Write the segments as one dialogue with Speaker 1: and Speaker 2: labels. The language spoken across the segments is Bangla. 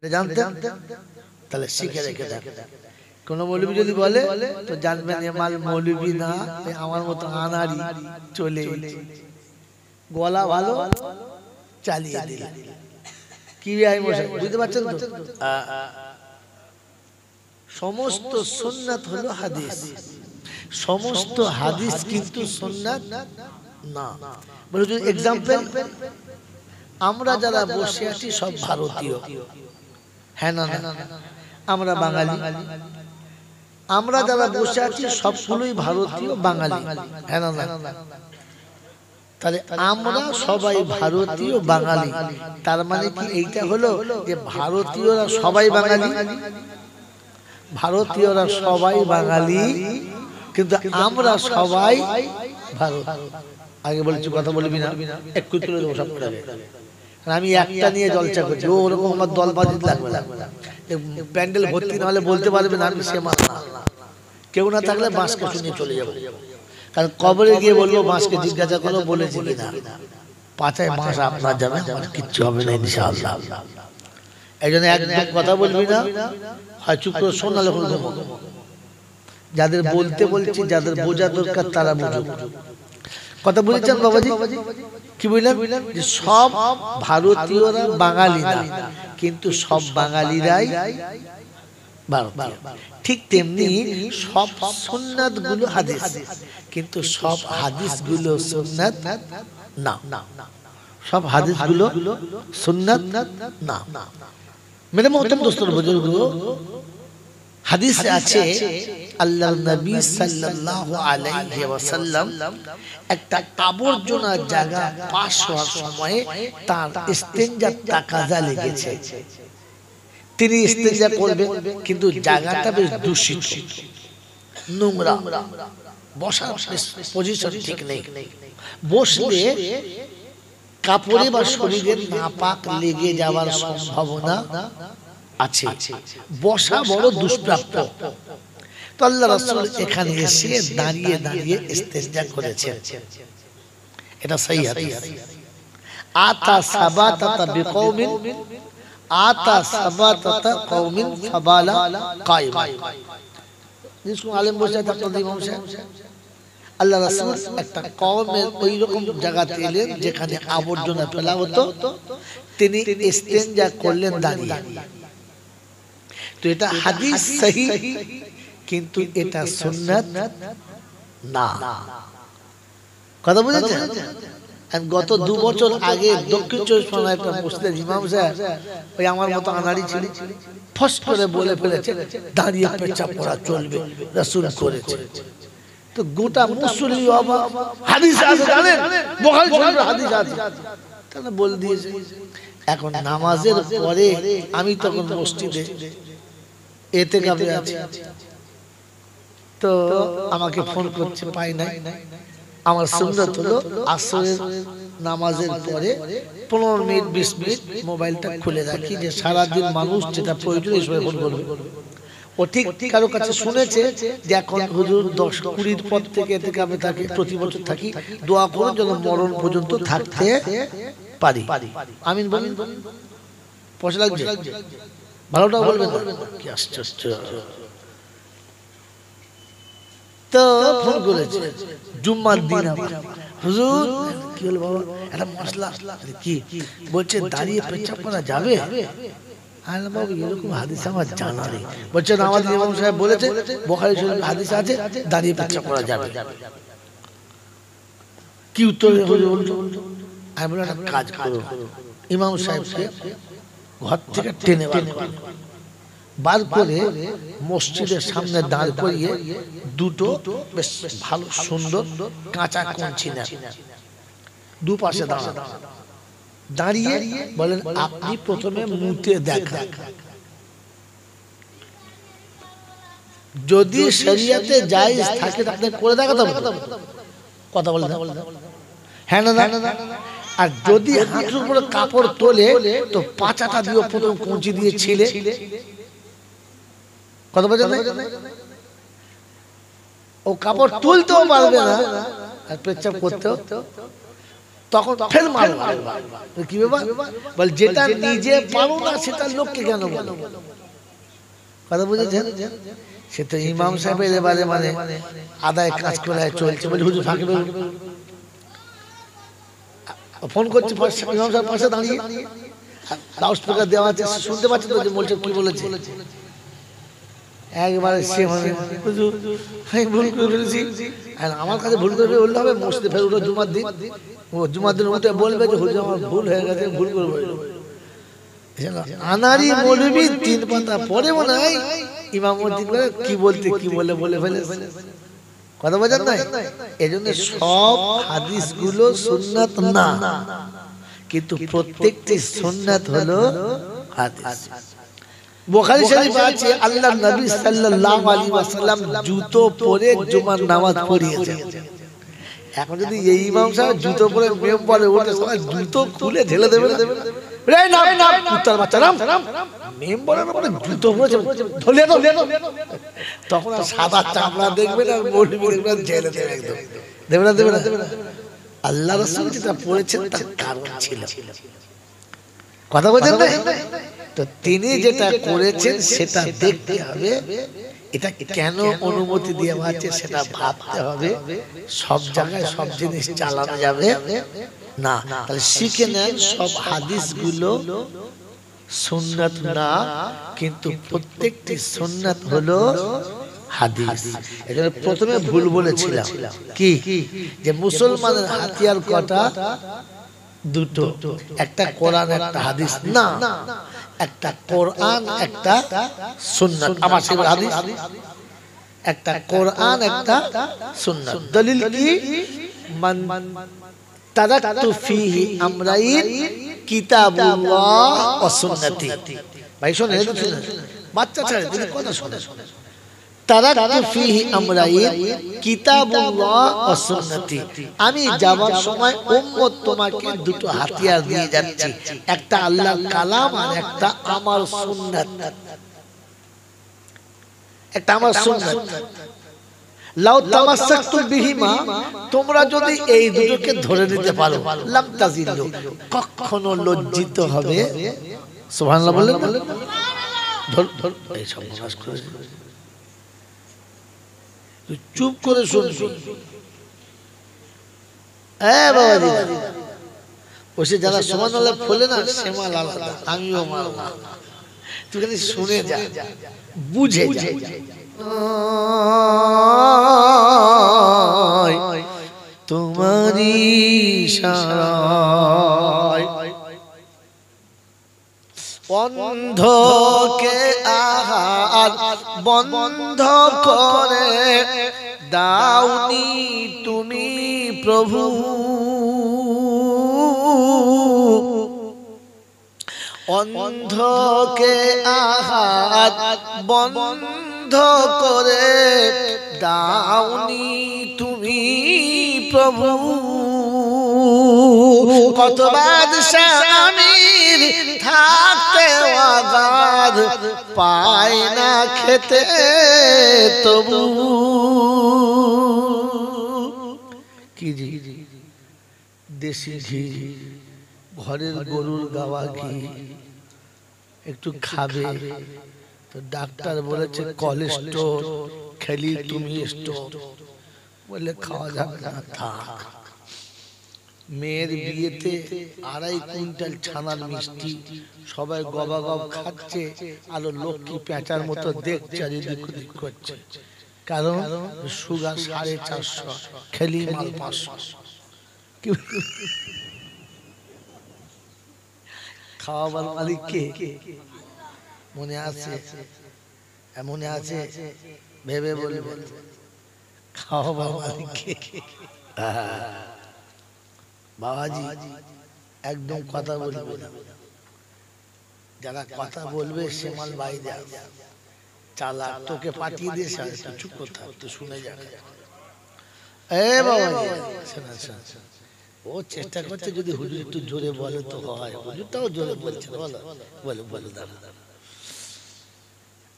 Speaker 1: জানতেন? তাহলে শিখে রেখে দেন। কোন মৌলবী যদি বলে তো জানবেন এ মাল মৌলবী না, আমার মতো আনারি চলে গলা ভালো চালিয়ে দিল। কি বুঝতে পারছেন তো? সমস্ত সুন্নাত হলো হাদিস, সমস্ত হাদিস কিন্তু সুন্নাত না। বলে যদি এক্সাম্পল, আমরা যারা বসে আছি সব ভারতীয়, হ্যাঁ না? আমরা বাঙালি, আমরা যারা বসে আছি সবগুলোই ভারতীয় বাঙালি, হ্যাঁ না? তাহলে আমরা সবাই ভারতীয় বাঙালি, তার মানে কি এইটা হলো যে ভারতীয়রা সবাই বাঙালি? ভারতীয়রা সবাই বাঙালি কিন্তু আমরা সবাই ভারত। আগে বলেছি কথা বলবি না, একটু তুলে দেবো সব করে। আমি একটা নিয়ে জলসা করছি, ওরকম আমার দল বাজিত লাগবে না। প্যান্ডেল ভর্তি না হলে বলতে পারবে না আমি সে মাস না। কেউ না থাকলে বাঁশকে শুনিয়ে চলে যাবো, কারণ কবরে গিয়ে বলবো বাঁশকে জিজ্ঞাসা করো বলেছি কিনা। পাছায় মাস আপনার যাবে, আমার কিচ্ছু হবে না ইনশাআল্লাহ। এই জন্য একদম কথা বলবি না, হয় চুপ করে শোন, নাহলে ঘুমো। যাদের বলতে বলছি, যাদের বোঝা দরকার তারা বুঝুক। কথা বলেছেন বাবাজি? কি বললেন? যে সব ভারতীয়রা বাঙালি না, কিন্তু সব বাঙালিরাই ভারতীয়। ঠিক তেমনি সব সুন্নাত গুলো হাদিস, কিন্তু সব হাদিস গুলো সুন্নাত না। সব হাদিস গুলো সুন্নাত না। মেরে মোহতরম দোস্তর বুজুর্গ, হাদিসে আছে আল্লাহর নবী সাল্লাল্লাহু আলাইহি ওয়াসাল্লাম একটা আবর্জনা জায়গা পাস হওয়ার সময় তার ইস্তেনজার তাকাজা লেগেছে। তিনি ইস্তেনজা করবেন, কিন্তু জায়গাটা বেশ দূষিত, নোংরা, বসার পজিশন ঠিক নেই। বসলে কাপড়ে বা শরীরে নাপাক লেগে যাওয়ার সম্ভাবনা আছে, বসা বড় দুষ্প্রাপ্য। তো আল্লাহ রাসূল এখানে এসে দাঁড়িয়ে দাঁড়িয়ে ইস্তেনজা করেছেন, এটা সহিহ হাদিস। আতা সাবাতাতা বিকওমিন, আতা সাবাতাতা কওমিন ফাবালা কায়মা। जिसको आलिम বসে থাকতেন ইমাম সাহেব, আল্লাহ রাসূল একটা কওমের ওই রকম জায়গাতে এলেন যেখানে আবর্জনা ফেলা হতো, তিনি ইস্তেনজা করলেন দাঁড়িয়ে। তো এটা হাদিস সহিহ, কিন্তু এটা সুন্নাত না। কথা বুঝেছেন? গত 2 বছর আগে দক্ষিণ চব্বিশ পরগনায় একটা মুসলিম ইমাম সাহেব, ওই আমার মতো আনাড়ি ছিল, ফস করে বলে ফেলেছে দাঁড়িয়ে পেচ্ছাপ করা চলবে, রাসূল করেছে। তো গোটা মুসল্লি অবাক। হাদিস আছে জানেন, বুখারী শরীফের হাদিস আছে, তাহলে বল দিয়েছে। এখন নামাজের পরে আমি তখন মসজিদে এতেকাফে আছি, তো আমাকে ফোন করছে, পাই নাই। আমার সুন্নাত হলো আসরের নামাজের পরে 15 মিনিট 20 মিনিট মোবাইলটা খুলে রাখি, যে সারাদিন মানুষ যেটা প্রয়োজন এই সময় ফোন করবে। ও ঠিক কারো কাছে শুনেছে যে এখন হুজুর 10-20 পর থেকে এতেকাফে থাকি, প্রতি বছর থাকি, দোয়া করুন যেন মরণ পর্যন্ত থাকতে পারি। আমিন বলেন। পয়সা লাগবে, ভালোটাও বলবেন। কি আশ্চর্য। তো ফোন করেছে জুম্মার দিন, হুজুর কি হলো বাবা, একটা মশলা কি বলছে দাঁড়িয়ে পেচ্ছাপ করা যাবে? বাবু এরকম হাদিস আমার জানা নেই। বলছে আমাদের ইমাম সাহেব বলেছে, বুখারী শরীফের হাদিস আছে দাঁড়িয়ে পেচ্ছাপ করা যাবে। কি উত্তর হলো? আমি বললাম একটা কাজ করো, ইমাম সাহেবকে ঘর থেকে টেনে বার করে মসজিদের সামনে দাঁড় করিয়ে দুটো বেশ ভালো সুন্দর কাঁচা কঞ্চি নেন, দুপাশে দাঁড়িয়ে বলেন আপনি প্রথমে মুতে দেখান, যদি শরীয়তে জায়েজ থাকে আপনি করে দেখাতে হবে। কথা বলেন হ্যাঁ না? আর যদি হাঁটুর উপরে কাপড় তোলে তো পাঁচাটা দিয়ে প্রথম কঞ্চি দিয়ে ছিলে। কথা বলেন, ও কাপড় তুলতেও পারবে না আর পেচ্ছাপ করতেও তখন ফের মারো। কি ব্যাপার? বল যেটা নিজে পারো না সেটা লোককে কেন বলো? কথা বুঝেছেন? সে তো ইমাম সাহেবের এবারে মানে আদায় কাজ করে চলছে, বলি হুজুর ফাঁকি ফোন করছে ইমাম সাহেব পাশে দাঁড়িয়ে, লাউড স্পিকার দেওয়া আছে, শুনতে পাচ্ছি তো যে বলছে কি বলেছে। একবারে সে হুজুর আমি ভুল করে ফেলেছি, আর আমার কাছে ভুল করে বললে হবে? মসজিদে ফের উঠো জুমার দিন, জুমার দিন উঠে বলবে যে হুজুর আমার ভুল হয়ে গেছে, ভুল করবো। আনারি মৌলবী 3 পাতা পরে মনে হয় ইমামতি করে কি বলতে কি বলে ফেলে। কথা বোঝেন না? এজন্য সব হাদিস গুলো সুন্নাত না, কিন্তু প্রত্যেকটি সুন্নাত হলো হাদিস। বুখারী শরীফে আছে আল্লাহর নবী সাল্লাল্লাহু আলাইহি ওয়াসাল্লাম জুতো পরে জুমার নামাজ পড়িয়েছেন। এখন যদি এই ইমাম সাহেব জুতো পরে মেম্বারে ওঠে, সবাই জুতো খুলে ঢেলে দেবে, রে নাম নাম কুত্তার বাচ্চা নাম, মেম্বারের উপরে জুতো পরেছে ধরে দাও। তখন আর সাদা চামড়া দেখবে না, মৌলবি দেখবে ঢেলে দেবে, একদম দেবে না। আল্লাহ রাসূল যেটা পড়েছেন তার কারণ ছিল। কথা বলেন না? তো তিনি যেটা করেছেন সেটা দেখতে হবে, এটা কেন অনুমতি দেওয়া আছে সেটা ভাবতে হবে। সব জায়গায় সব জিনিস চালানো যাবে না। তাহলে শিখে নেন সব হাদিসগুলো সুন্নাত না, কিন্তু প্রত্যেকটি সুন্নাত হলো হাদিস। এজন্য প্রথমে ভুল বলেছিলাম কি, যে মুসলমানের হাতিয়ার কটা? দুটো, একটা কোরআন একটা হাদিস না, একটা কোরআন একটা সুন্নাত। আমার সেই হাদিস একটা কোরআন একটা সুন্নাত। দলিল কি? মান তারাকতু ফীহি আমরাইন কিতাবুল্লাহ ওয়া সুন্নতি। ভাই শুনে বাচ্চা ছেলে তুমি কথা শুনে, তারাকতু ফীহি আমরাইন কিতাবুল্লাহ ওয়া সুন্নতি। আমি যাওয়ার সময় উম্মত তোমাকে দুটো হাতিয়ার দিয়ে যাচ্ছি, একটা আল্লাহর কালাম আর একটা আমার সুন্নাত। একটা আমার সুন্নাত। লাউ তামাসসাকতুম বিহিমা, তোমরা যদি এই দুটোকে ধরে নিতে পারো, লাম তাজিল্লু, কখনো লজ্জিত হবে। সুবহানাল্লাহ বলেন না? ধর এই সব নামাজ করে তুই চুপ করে শুনবি। বাবাজি ওসে যারা সুবহানাল্লাহ বলে না, সেমাল আলাদা, আমিও মারবো। তুই খালি শুনে যা, বুঝে যা। তোমারি ইশারায় অন্ধকে আহার বন্ধ করে দাওনি তুমি প্রভু, অন্ধকে আহার বন্ধ করে দাওনি তুমি প্রভু। কত বাদশাহ আমির থাকতে আগার পায় না খেতে তবু। কি জি দেশি ঘি, ঘরের গরুর গাওয়া ঘি একটু খাবে, তো ডাক্তার বলেছে কোলেস্টেরল, খেলি তুমি স্টোর, বলে খাওয়া যাবে না, থাক। মেয়ের বিয়েতে 2.5 কুইন্টাল ছানার মিষ্টি সবাই গবাগব খাচ্ছে, আর লক্ষ্মী পেঁচার মতো দেখছে আর এদিক ওদিক করছে, কারণ সুগার 450, খেলি মাল 500। খাওয়াবার মালিক কে? মনে আছে? মনে আছে? ভেবে বলবে খাওয়াবার মালিক কে? বাবাজি একদম কথা বলবে না, যারা কথা বলবে সে মাল বাইরে আসবে। চালাক তোকে পাঠিয়ে দিয়ে চুপ কথা তো শুনে যাবে। বাবাজি শোনা, ও চেষ্টা করছে যদি হুজুর একটু জোরে বলে তো হয়, হুজুরটাও জোরে বলছে, বলো বলো দাঁড়া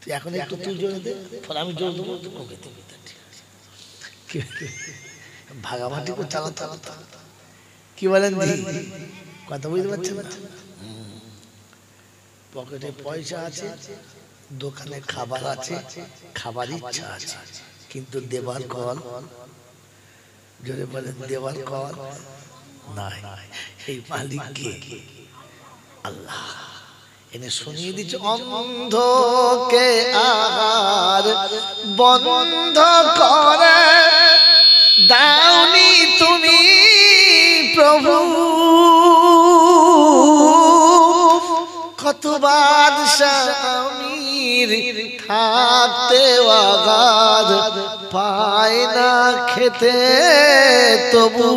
Speaker 1: তুই এখন একটু তুই জোরে দে, আমি জোর দেবো, ওকে ঠিক আছে। ভাগাভাগি করে চালাতে হবে। কি বলেন জি? কথা বুঝতে পারছেন না? পকেটে পয়সা আছে, দোকানে খাবার আছে, খাবার ইচ্ছা আছে, কিন্তু দেবার কল, জোরে বলেন দেবার কল নাই। এই মালিক কে? আল্লাহ। এনে শুনিয়ে দিচ্ছে অন্ধকে আর বন্ধ করে দাওনি তুমি প্রভু, কত বাদশাহ আমির থাকতে আগাদ পায় না খেতে তবু,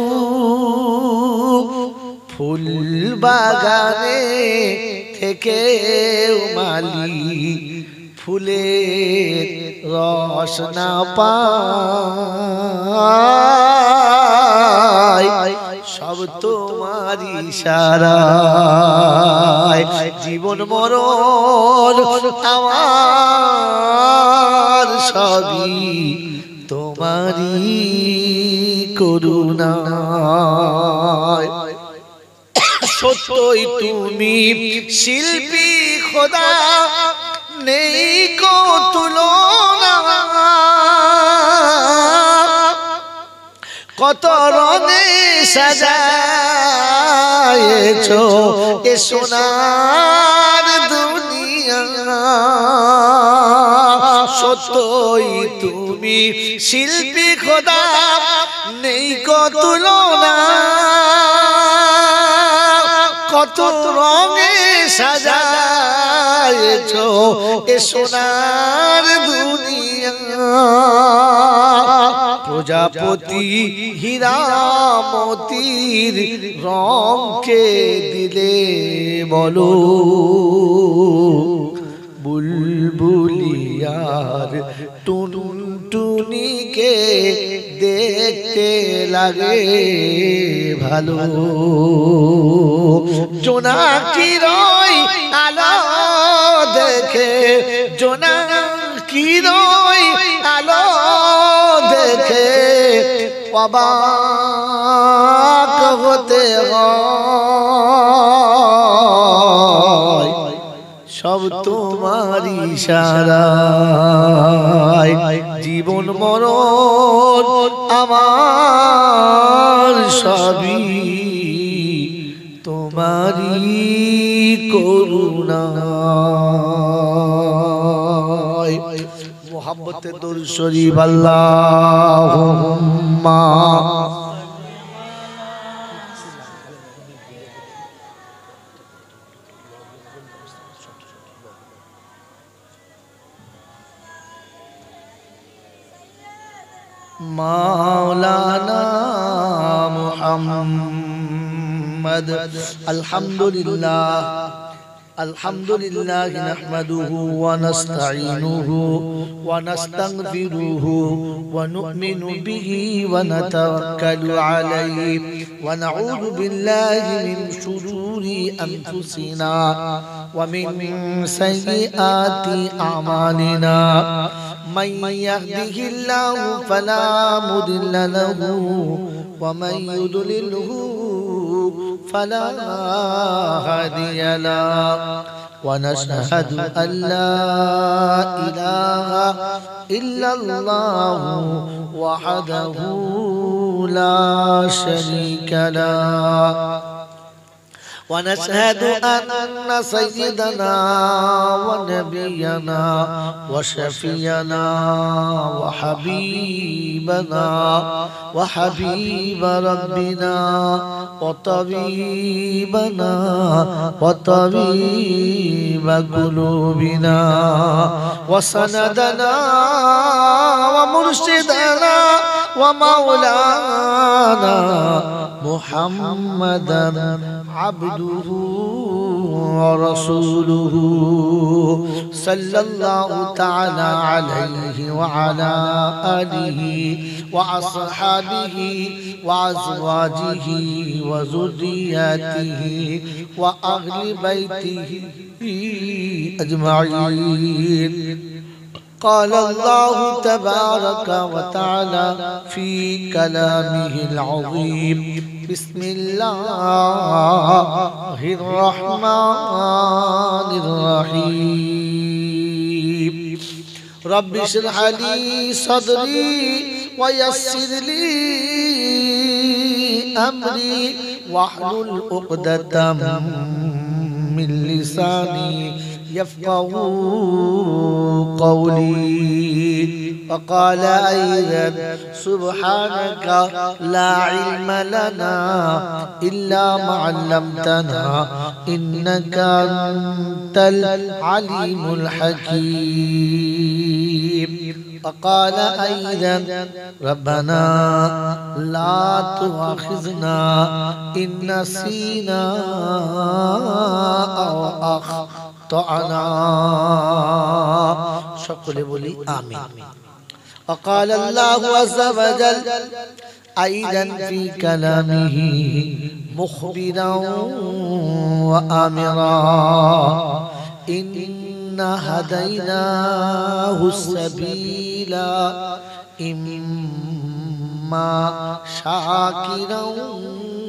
Speaker 1: ফুল বাগানে থেকে মালি ফুলের রস না পায়, সব তোমার ইশারায়, জীবন মরণ আমার সবই তোমারই করুণায়। সত্যই তুমি শিল্পী খোদা, নেই কো তুলনা, কত রঙে সাজায়েছো এ সোনার দুনিয়া, সত্যই তুমি শিল্পী খোদা, নেই কো তুলনা, কত রঙে সাজায়েছো এ সোনার দুনিয়া, প্রজাপতি হীরামতির রঙকে দিলে বলো, বুলবুলিয়ার টুনটুনিকে দেখতে লাগে ভালো, জোনাকির আলো দেখে, জোনাকির আলো দেখে অবাক হতে হয়, সব তোমার ইশারায়, জীবন মরণ আমার সবই তোমারই করুণায়। মোহাম্মতে দরুদ শরীফ আল্লাহুম্মা মাওলানা মুহাম্মদ। আলহামদুলিল্লাহ আলহামদুলিল্লাহ নাহমাদুহু ওয়া নাস্তাঈনুহু ওয়া নাস্তাগফিরুহু ওয়া নু'মিনু বিহি ওয়া নাতাওয়াক্কালু আলাইহি ওয়া নাউযু বিল্লাহি মিন শুরুরি আনফুসিনা ওয়া মিন সাইয়্যাতি আমালিনা। من يهده الله فلا مضل له ومن يضلله فلا هادي له ونشهد أن لا إله إلا الله وحده لا شريك له ونشهد أن سيدنا ونبينا وشفينا وحبيبنا وحبيب ربنا وطبيبنا وطبيب قلوبنا وسندنا ومرشدنا ومولانا محمدا عبده ورسوله صلى الله تعالى عليه وعلى آله وأصحابه وأزواجه وذرياته وأهل بيته أجمعين. قال الله تبارك وتعالى في كلامه العظيم बिस्मिल्लाहिर रहमानिर रहीम रब्बि इश्रह ली सदरी व यस्सिर ली अमरी वाहलुल उक़दतम मिन लिसानी यफ़क़हू क़ौली वक़ाल अय्ज़न सुब्हानक ला इल्म लना इल्ला मा अल्लमतना इन्नका अंतल अलीमुल हकीम वक़ाल अय्ज़न रब्बना ला तुआखिज़ना इन नसीना औ अख़्तअना সকলে বলি আমিন وقال الله عز وجل أيضا في كلامه مخبرا وآمرا إنا هديناه السبيل إما شاكرا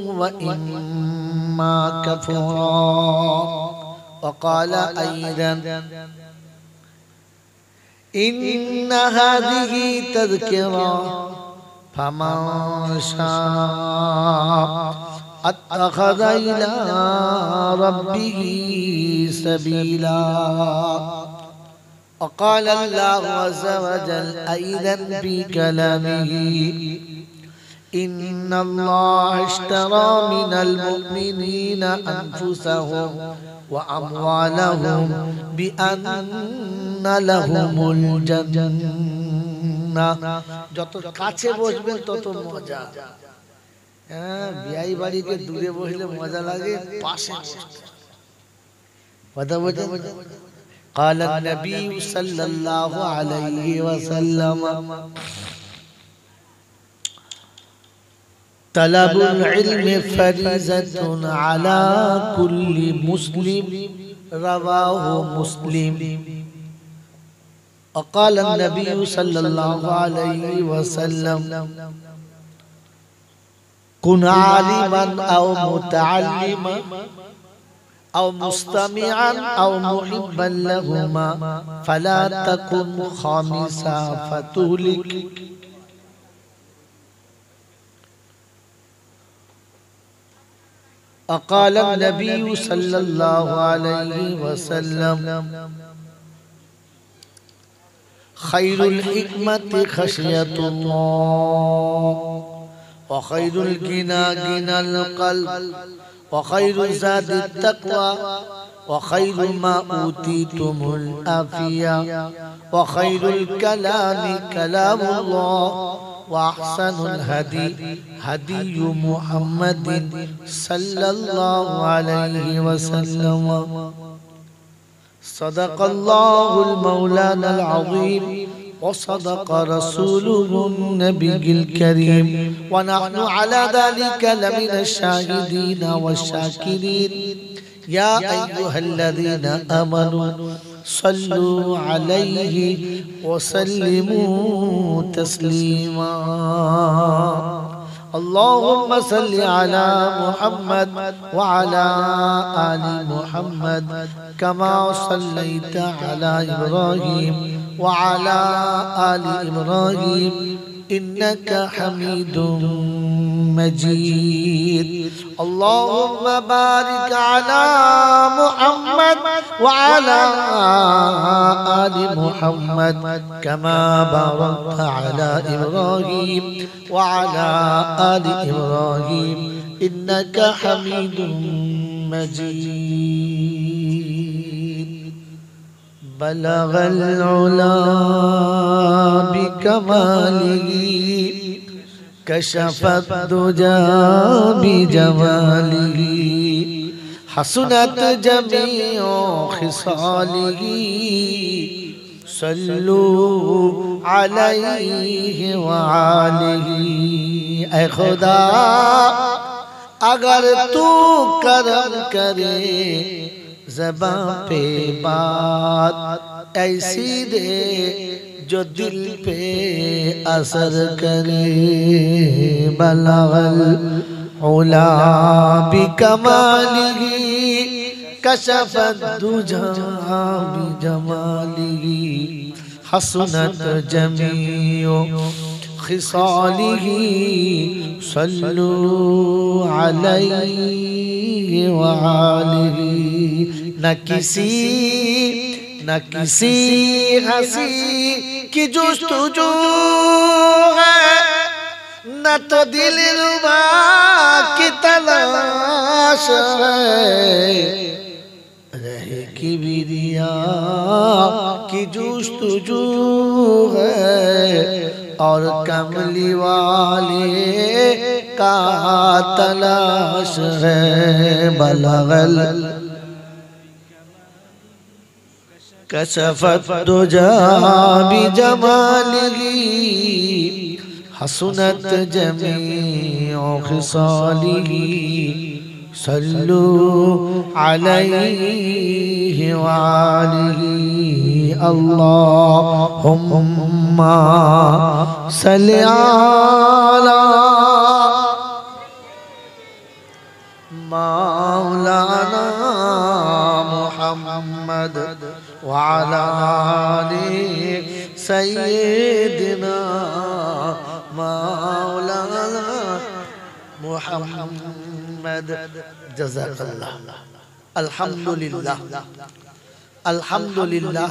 Speaker 1: وإما كفورا وقال أيضا إن هذه تذكرة فمن شاء اتخذ إلى ربه سبيلا وقال الله عز وجل أيضا في كلامه إن الله اشترى من المؤمنين أنفسهم وأموالهم بأن লাহুমুল জান্নাহ যত কাছে বসবেন তত মজা হ্যাঁ বিয়ে বাড়িতে দূরে বসলে মজা লাগে পাশে কথা বলেন قال النبي صلى الله عليه وسلم طلب العلم فريضة على كل مسلم رواه مسلم وقال النبي صلى الله عليه وسلم كن عالما أو متعلما أو مستمعا أو محبا لهما فلا تكن خامسا فتهلك وقال النبي صلى الله عليه وسلم خير الحكمة خشية الله وخير الغنى غنى القلب وخير زاد التقوى وخير ما أوتيتم العافية وخير الكلام كلام الله وأحسن الهدي هدي محمد صلى الله عليه وسلم صدق الله المولانا العظيم وصدق رسوله النبي الكريم ونحن على ذلك لمن الشاهدين والشاكرين يا أيها الذين آمنوا صلوا عليه وسلموا تسليما اللهم صل على محمد وعلى آل محمد كما صليت على إبراهيم وعلى آل إبراهيم إنك حميد مجيد اللهم بارك على محمد وعلى آل محمد كما باركت على إبراهيم وعلى آل إبراهيم إنك حميد مجيد بلغ العلا بكماله كشف الدجى بجماله حسنت جميع خصاله صلوا عليه وآله اے خدا اگر تو کرم کرے زباں پہ بات ایسی دے جو دل پہ اثر کرے بلغ علا بكماله كشف الدجى بجماله حسنت جميع خصاله صلوا عليه وآله نہ کسی ہنسی کی جستجو ہے نہ تو دل ربا کی تلاش ہے رہ کبریا کی جستجو ہے اور کملی والے کا تلاش ہے بلغل کشفت دجا بجمالہ حسنت جمیع خصالہ صلوا علیہ وآلہ اللہم صلی علی مولانا محمد وعلى آل سيدنا مولانا محمد جزاك الله الحمد لله الحمد لله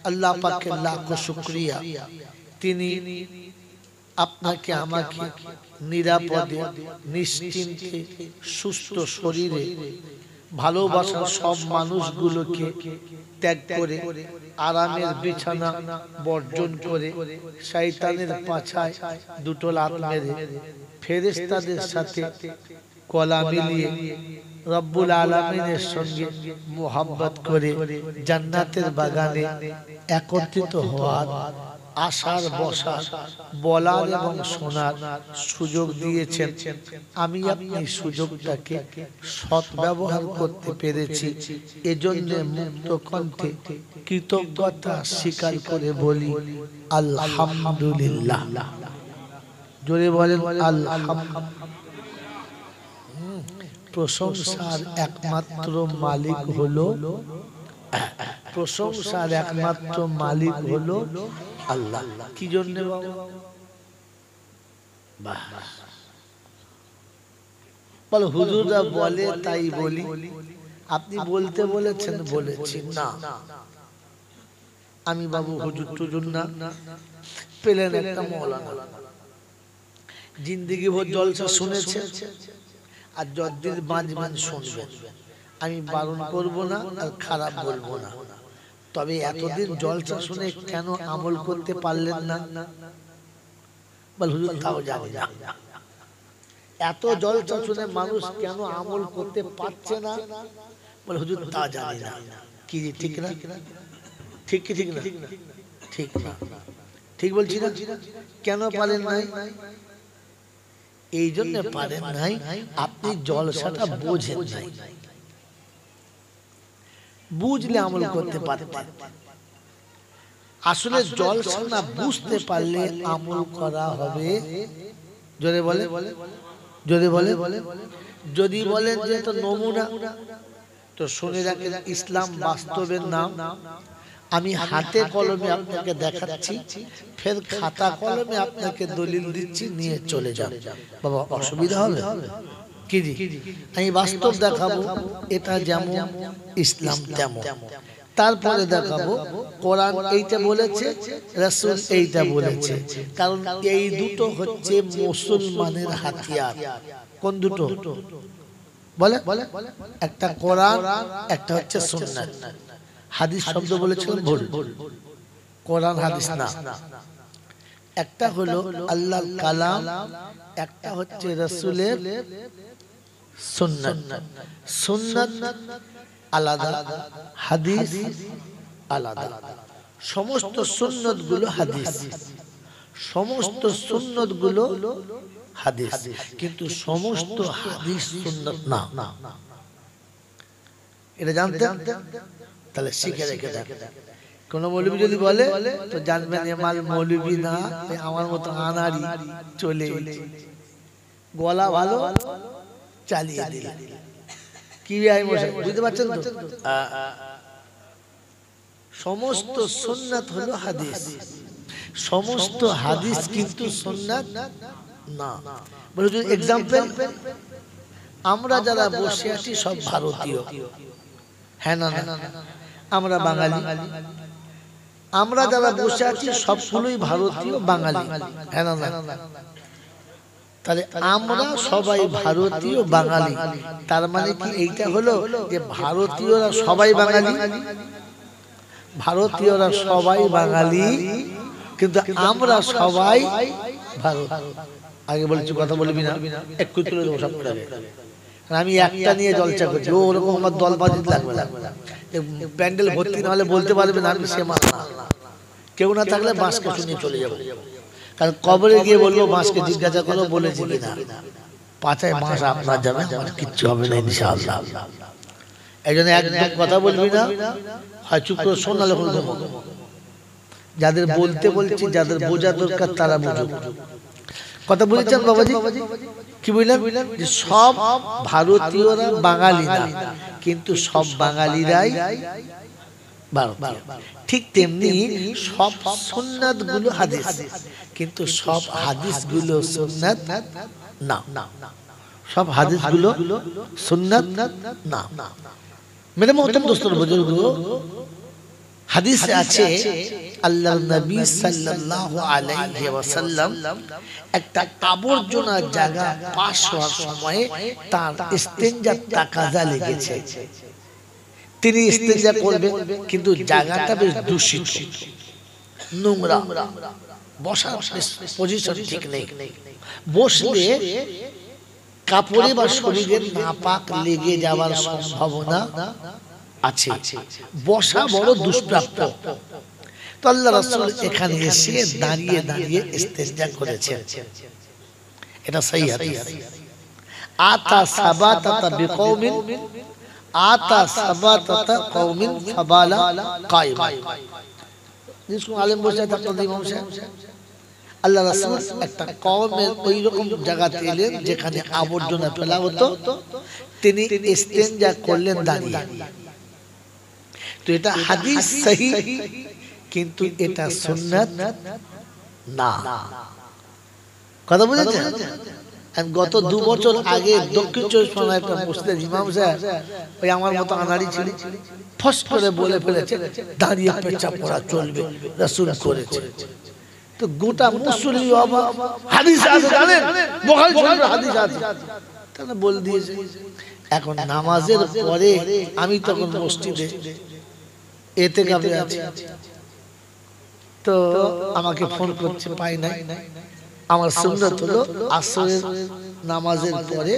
Speaker 1: আল্লাহ পাকের লাখ শুকরিয়া তিনি আপনাকে আমাকে নিরাপদে নিশ্চিন্তে সুস্থ শরীরে ভালোবাসার সব মানুষগুলোকে ত্যাগ করে আরামের বিছানা বর্জন করে শয়তানের পাছায় দুটো লাত মেরে ফেরেশতাদের সাথে কলা মিলিয়ে রব্বুল আলামিনের সঙ্গে মোহাব্বত করে জান্নাতের বাগানে একত্রিত হওয়ার আশার বসার বলার এবং শোনার সুযোগ দিয়েছেন আমি আপনি সুযোগটাকে সৎ ব্যবহার করতে পেরেছি এজন্য মুক্ত কণ্ঠে কৃতজ্ঞতা স্বীকার করে বলি আলহামদুলিল্লাহ জোরে বলেন আলহামদুলিল্লাহ প্রশংসার একমাত্র মালিক হলো প্রশংসার একমাত্র মালিক হলো আল্লাহ কি জন্য বলো হুজুররা বলে তাই বলি আপনি বলতে বলেছেন বলেছি না আমি বাবু হুজুর টুজুর না পেলেন একটা মৌলানা জিন্দেগি ভর জলসা শুনেছে আর যতদিন বাঁচবেন শুনবেন আমি বারণ করব না আর খারাপ বলবো না তবে এতদিন জলসা শুনে কেন আমল করতে পারলেন না বল হুজুর তাও জানি না এত জলসা শুনে মানুষ কেন আমল করতে পারছে না বল হুজুর তা জানি না কি ঠিক না ঠিক কি ঠিক না ঠিক না ঠিক বলছি না কেন পারেন নাই এই জন্য পারেন নাই আপনি জলসাটা বোঝেন নাই বুঝলে আমল করতে পারতেন আসলে জলসা না বুঝতে পারলে আমল করা হবে জোরে বলে জোরে বলে যদি বলেন যে তো নমুনা তো শুনে রাখেন ইসলাম বাস্তবের নাম আমি হাতে কলমে আপনাকে দেখাচ্ছি ফের খাতা কলমে আপনাকে দলিল দিচ্ছি নিয়ে চলে যান বাবা অসুবিধা হবে কি জি আমি বাস্তব দেখাবো এটা যেমন ইসলাম তেমন তারপরে দেখাবো কোরআন এইটা বলেছে রাসূল এইটা বলেছে কারণ এই দুটো হচ্ছে মুসলমানের হাতিয়ার কোন দুটো বলে একটা কোরআন একটা হচ্ছে সুন্নাত হাদিস শব্দ বলেছিলেন ভুল কোরআন হাদিস না একটা হলো আল্লাহর কালাম একটা হচ্ছে রাসূলের সুন্নাত সুন্নাত আলাদা হাদিস আলাদা সমস্ত সুন্নাত গুলো হাদিস সমস্ত সুন্নাত গুলো হাদিস কিন্তু সমস্ত হাদিস সুন্নাত না এটা জানতেন তাহলে শিখে রেখে দেন কোন মৌলবী যদি বলে তো জানবেন এ মাল মৌলবী না আমার মতো আনারি চলে গলা ভালো চালিয়ে দিল। কি বুঝতে পারছেন তো? সমস্ত সুন্নাত হলো হাদিস, সমস্ত হাদিস কিন্তু সুন্নাত না। বলে যদি এক্সাম্পল, আমরা যারা বসে আছি সব ভারতীয়, হ্যাঁ না? আমরা বাঙালি, আমরা যারা বসে আছি সবগুলোই ভারতীয় বাঙালি, হ্যাঁ না? তাহলে আমরা সবাই ভারতীয় বাঙালি, তার মানে কি এইটা হলো যে ভারতীয়রা সবাই বাঙালি? ভারতীয়রা সবাই বাঙালি, কিন্তু আমরা সবাই ভারত। আগে বলছি কথা বলবি না, একটু তুলে দেবো সব করে। আমি একটা নিয়ে জলসা করছি, ওরকম আমার দল বাজিতে লাগবে না। প্যান্ডেল ভর্তি না হলে বলতে পারবে না আমি সে মাস না, কেউ না থাকলে বাঁশকে শুনিয়ে চলে যাবো। কারণ কবরে গিয়ে বলবো বাঁশকে জিজ্ঞাসা করো বলেছি কিনা, পাছায় মাস আপনার যাবে, আমার কিচ্ছু হবে না ইনশাআল্লাহ। এই জন্য একদম কথা বলবি না, হয় চুপ করে শোন, না লোক যাদের বলতে বলছি, যাদের বোঝা দরকার তারা বুঝুক। কথা বলেছেন বাবাজি, কি বললেন? যে সব ভারতীয়রা বাঙালি না, কিন্তু সব বাঙালিরাই ভারতীয়। ঠিক তেমনি সব সুন্নাত গুলো হাদিস, কিন্তু সব হাদিস গুলো সুন্নাত না। সব হাদিস গুলো সুন্নাত না। মেরে মোহতরম দোস্তর বুজুর্গ, হাদিসে আছে আল্লাহর নবী সাল্লাল্লাহু আলাইহি ওয়াসাল্লাম একটা আবর্জনা জায়গা পাস হওয়ার সময় তার ইস্তেনজার তাকাজা লেগেছে। তিনি ইস্তেনজা করবেন, কিন্তু জায়গাটা বেশ দূষিত, নোংরা, বসার পজিশন ঠিক নেই। বসলে কাপড়ে বা শরীরে নাপাক লেগে যাওয়ার সম্ভাবনা আছে, বসা বড় দুষ্প্রাপ্য। তো আল্লাহ রাসূল এখানে এসে দাঁড়িয়ে দাঁড়িয়ে ইস্তেনজা করেছেন, এটা সহিহ হাদিস। আতা সাবাতাতা বিকওমিন, আতা সাবাতাতা কওমিন ফাবালা কায়িমা। जिसको আলেম বসে থাকতেন ইমাম সাহেব, আল্লাহ রাসূল একটা কওমের ওই রকম জায়গাতে এলেন যেখানে আবর্জনা ফেলা হতো, তিনি ইস্তেনজা করলেন দাঁড়িয়ে। তো এটা হাদিস সহিহ, কিন্তু এটা সুন্নাত না। কথা বুঝেছেন? আমি গত 2 বছর আগে দক্ষিণ চব্বিশ পরগনায় একটা মুসলিম ইমাম সাহেব, ওই আমার মতো আনাড়ি ছিল, ফস করে বলে ফেলেছে দাঁড়িয়ে পেঁচা পড়া চলবে, রাসূল করেছে। তো গোটা মুসলিম অবাক, হাদিস আছে জানেন, বুখারী শরীফের হাদিস আছে, তাহলে বল দিয়েছে। এখন নামাজের পরে আমি তখন মসজিদে এতেকাফে আছি, তো আমাকে ফোন করছে, পাই নাই। আমার সুন্নাত হলো আসরের নামাজের পরে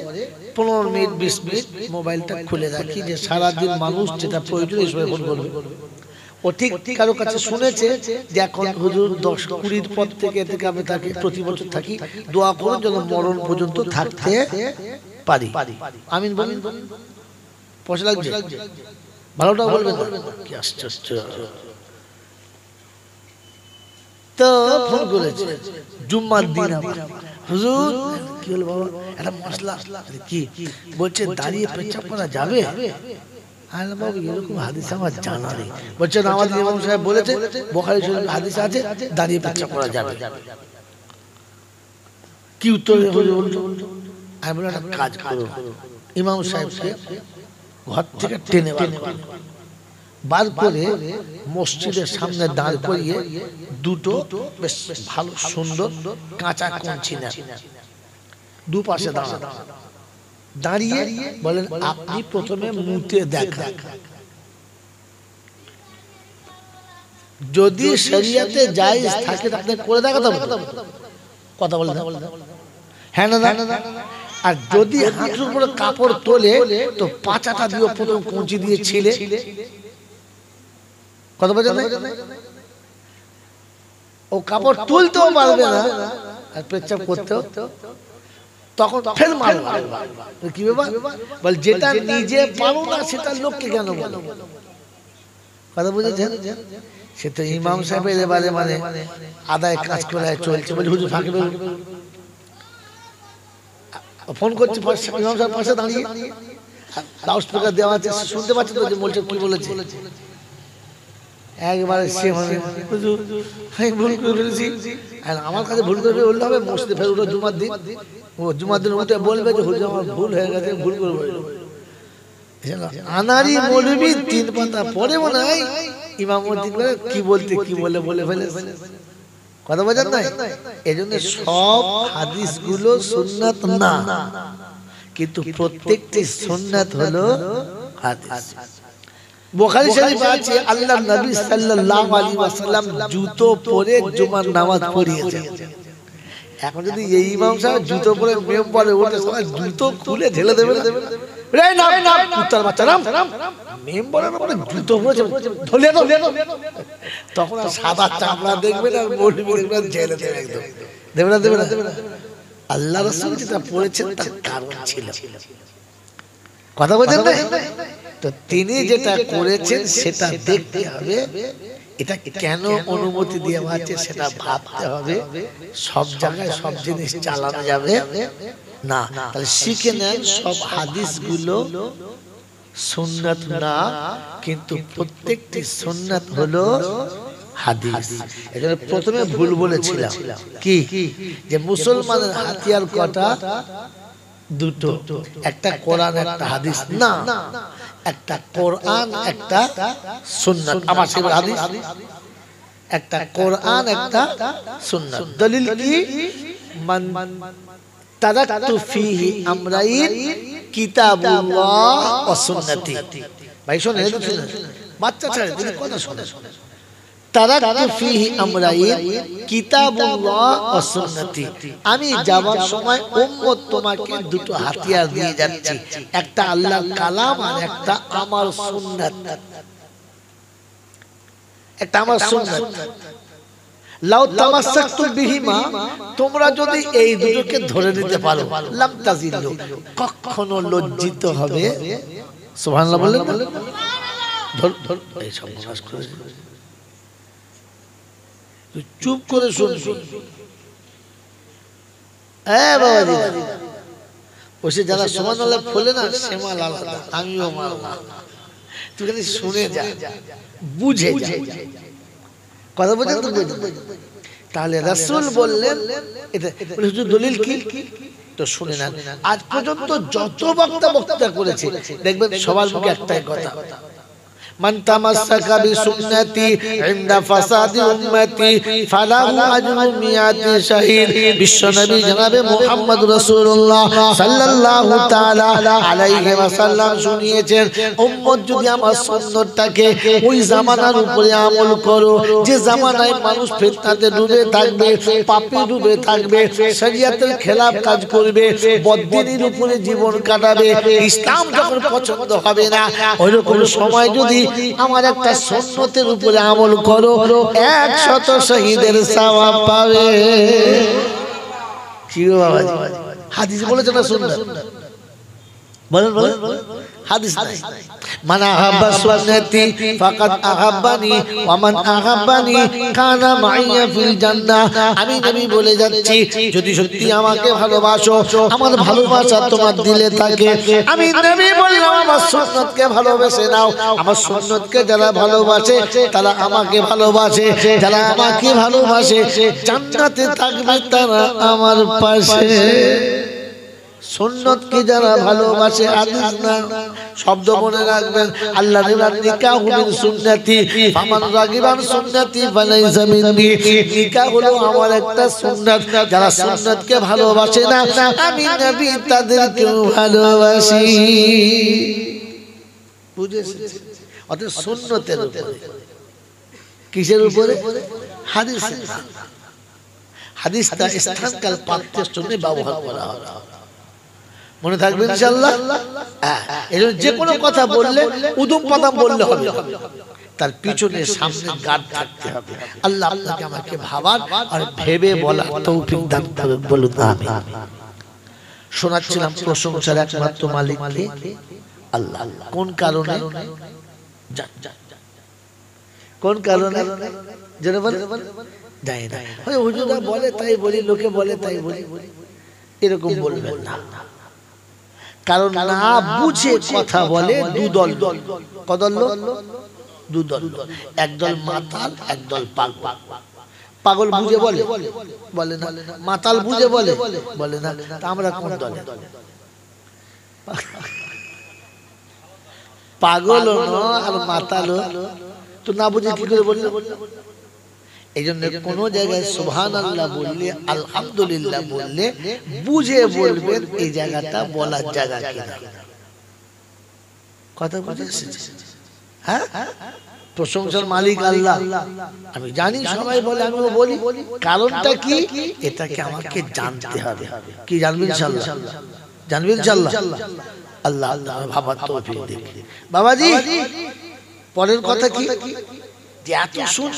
Speaker 1: 15 মিনিট 20 মিনিট মোবাইলটা খুলে রাখি, যে সারাদিন মানুষ যেটা প্রয়োজন এই সময় ফোন করবে। ও ঠিক কারো কাছে শুনেছে যে এখন হুজুর 10-20 পর থেকে এতেকাফে থাকি, প্রতি বছর থাকি, দোয়া করুন যেন মরণ পর্যন্ত থাকতে পারি। আমিন বলেন, পয়সা লাগবে, ভালোটা বলবেন। কি আশ্চর্য! তো ফোন করেছে জুম্মার দিন, হুজুর কি হলো বাবা, একটা মশলা কি বলছে দাঁড়িয়ে পেঁচাব করা যাবে? বাবু এরকম হাদিস আমার জানা নেই। বলছে আমাদের ইমাম সাহেব বলেছে, বুখারী শরীফের হাদিস আছে দাঁড়িয়ে পেঁচাব করা যাবে। কি উত্তর হলো? আমি বললাম একটা কাজ করো, ইমাম সাহেবকে ঘর থেকে টেনে বার করে মসজিদের সামনে দাঁড় করিয়ে দুটো বেশ ভালো সুন্দর কাঁচা কঞ্চি নেন, দুপাশে দাঁড়িয়ে বলেন আপনি প্রথমে মুতে দেখান, যদি শরীয়তে জায়েজ থাকে আপনি করে দেখাতে হবে। কথা বলেন, হ্যাঁ না? আর যদি হাঁটুর উপরে কাপড় তোলে তো পাঁচাটা দিয়ে প্রথম কঞ্চি দিয়ে ছিলে, কথা বলেন, ও কাপড় তুলতেও পারবে না আর পেচ্ছাপ করতেও, তখন ফের মারবে। কি ব্যাপার? বল যেটা নিজে পারো না সেটা লোককে কেন বলো? কথা বুঝেছেন? সে তো ইমাম সাহেবের এবারে মানে আদায় কাজ করে চলছে, বলি হুজুর ফাঁকি ফোন করছি ইমাম সাহেব পাশে দাঁড়িয়ে, লাউড স্পিকার দেওয়া আছে, শুনতে পাচ্ছেন তো যে বলছে কি বলেছে। একবারে সে আমি ভুল করে ফেলেছি, আর আমার কাছে ভুল করে বলতে হবে মসজিদে ফের উঠো জুমার দিন, ও জুমার দিন উঠে বলবে যে হুজুর আমার ভুল হয়ে গেছে, ভুল করবো। আনারি মৌলবী 3 পাতা পরে মনে হয় ইমামতি করে কি বলতে কি বলে ফেলে কথা বোঝেন না। এই জন্য সব হাদিস গুলো সুন্নাত না, কিন্তু প্রত্যেকটি সুন্নাত হলো হাদিস। বুখারী শরীফ আছে আল্লাহর নবী সাল্লাল্লাহু আলাইহি ওয়াসাল্লাম জুতো পরে জুমার নামাজ পড়িয়েছেন। এখন যদি এই ইমাম সাহেব জুতো পরে মেম্বারে ওঠে সবাই জুতো খুলে ঢেলে দেবে, রে নাম নাম কুত্তার বাচ্চা নাম, মেম্বারের উপরে জুতো পরে ঢলে দাও, তখন আর সাদা চামড়া দেখবে না, মৌলবি দেখবে ঝেলে দেবে একদম, দেবে না। আল্লাহ রাসূল যেটা পড়েছেন তার কারণ ছিল, কথা বলেন না। তো তিনি যেটা করেছেন সেটা দেখতে হবে, এটা কেন অনুমতি দেওয়া আছে সেটা ভাবতে হবে। সব জায়গায় সব জিনিস চালানো যাবে না। তাহলে শিখে নেন সব হাদিসগুলো সুন্নাত না, কিন্তু প্রত্যেকটি সুন্নাত হলো হাদিস। এজন্য প্রথমে ভুল বলেছিলাম কি, যে মুসলমানের হাতিয়ার কটা? দুটো, একটা কোরআন একটা হাদিস না, একটা কোরআন একটা সুন্নাত। আমার সেই হাদিস একটা কোরআন একটা সুন্নাত। দলিল কি? মান তারাকতু ফীহি আমরাইন কিতাবুল্লাহ ওয়া সুন্নতি। ভাই শুনে বাচ্চা ছেলে তুমি কথা শুনে, তারাকতু ফীহি আমরাইন কিতাবুল্লাহ ওয়া সুন্নতি। আমি যাওয়ার সময় উম্মত তোমাকে দুটো হাতিয়ার দিয়ে যাচ্ছি, একটা আল্লাহর কালাম আর একটা আমার সুন্নাত, একটা আমার সুন্নাত। লাউ তামাসসাকতুম বিহিমা, তোমরা যদি এই দুটোকে ধরে নিতে পারো, লাম তাজিল্লু, কখনো লজ্জিত হবে। সুবহানাল্লাহ বলেন না, ধর এই সব নামাজ করে চুপ করে শুনবি। বাবা ওসে যারা সুবহানাল্লাহ বলে না সে মাল আলাদা, আমিও মাল না। তুই খালি শুনে যা, বুঝে যা, কথা বুঝেন তো? তাহলে রাসূল বললেন এটা হুজুর দলিল কি? তো শুনে নেন। আজ পর্যন্ত যত বক্তা করেছে দেখবেন সবার মুখে একটাই কথা, মান তামাসসাকা বিসুন্নতি ইনদা ফাসাদি উম্মতি ফালাহু আজরু মিয়াতি শাহীদ। বিশ্বনবী জনাবে মুহাম্মদ রাসূলুল্লাহ সাল্লাল্লাহু তাআলা আলাইহি ওয়াসাল্লাম শুনিয়েছেন, উম্মত যদি আমার সুন্নতটাকে ওই জামানার উপরে আমল করো যে জামানায় মানুষ ফিতনাতে ডুবে থাকবে, পাপে ডুবে থাকবে, শরীয়তের খেলাফ কাজ করবে, বদদিনের উপরে জীবন কাটাবে, ইসলাম যখন পছন্দ হবে না, ওইরকম সময় যদি আমার একটা সুন্নতের উপরে আমল করো 100 শহীদের সওয়াব পাবে। কি বাবা হাদিস বলেছে না সুন্নাত? বলেন হাদিস নাই। মান আহাব্বা সুন্নতি ফাকাদ আহাব্বানি ওয়া মান আহাব্বানি কানা মাইয়া ফিল জান্নাহ। আমি নবী বলে যাচ্ছি, যদি সত্যি আমাকে ভালোবাসো, আমার ভালোবাসা তোমার দিলে থাকে, আমি নবী বললাম আমার সুন্নতকে ভালোবেসে নাও। আমার সুন্নতকে যারা ভালোবাসে তারা আমাকে ভালোবাসে, যারা আমাকে ভালোবাসে জান্নাতে থাকবে তারা আমার পাশে। সুন্নত কি যারা ভালোবাসে, হাদিস না। শব্দ মনে রাখবেন, আল্লাহ নিকাহু মিন সুন্নতি ফামান রাগিবান সুন্নতি ফালাইসা মিন্নি। নিকাহ হলো আমার একটা সুন্নাত, যারা সুন্নতকে ভালোবাসে না আমি নবী তাদেরকেও ভালোবাসি। বুঝেছেন? অর্থাৎ সুন্নতের উপরে, কিসের উপরে? হাদিসের। হাদিসটা স্থানকাল পাত্রের জন্য ব্যবহার করা হয়, মনে থাকবে ইনশাআল্লাহ। এজন্য যে কোনো কথা বললে উদুম পাতাম বললে হবে, তার পিছনে সামনে গার্ড থাকতে হবে। আল্লাহ আপনাকে আমাকে ভাবার আর ভেবে বলার তৌফিক দান করুন, বলুন আমিন। শোনাচ্ছিলাম প্রশংসার একমাত্র মালিক কে? আল্লাহ। কোন কারণে? কোন কারণে যেন বলে যায় না, হুজুরা বলে তাই বলি, লোকে বলে তাই বলি, এরকম বলবেন না। কারণ না বুঝে কথা বলে দুদল, কদল দুদল, একদল মাতাল একদল পাগল। পাগল বুঝে বলে বলে না, মাতাল বুঝে বলে বলে না। আমরা কোন দলে? পাগল আর মাতাল তো না বুঝে কি করে বললে? এই জন্য কোন জায়গায় সুবহানাল্লাহ বললে, আলহামদুলিল্লাহ বললে বুঝে বলবেন এই জায়গাটা বলার জায়গা কিনা। কথা বুঝেছে? হ্যাঁ, প্রশংসার মালিক আল্লাহ। আমি জানি সবাই বলে, আমিও বলি। কারণটা কি? এটাকে আমাকে জানতে হবে। কি জানবেন ইনশাআল্লাহ? জানবেন ইনশাআল্লাহ? আল্লাহ আল্লাহ ভাবার তৌফিক দিন। বাবাজি পরের কথা কি যে এত শুন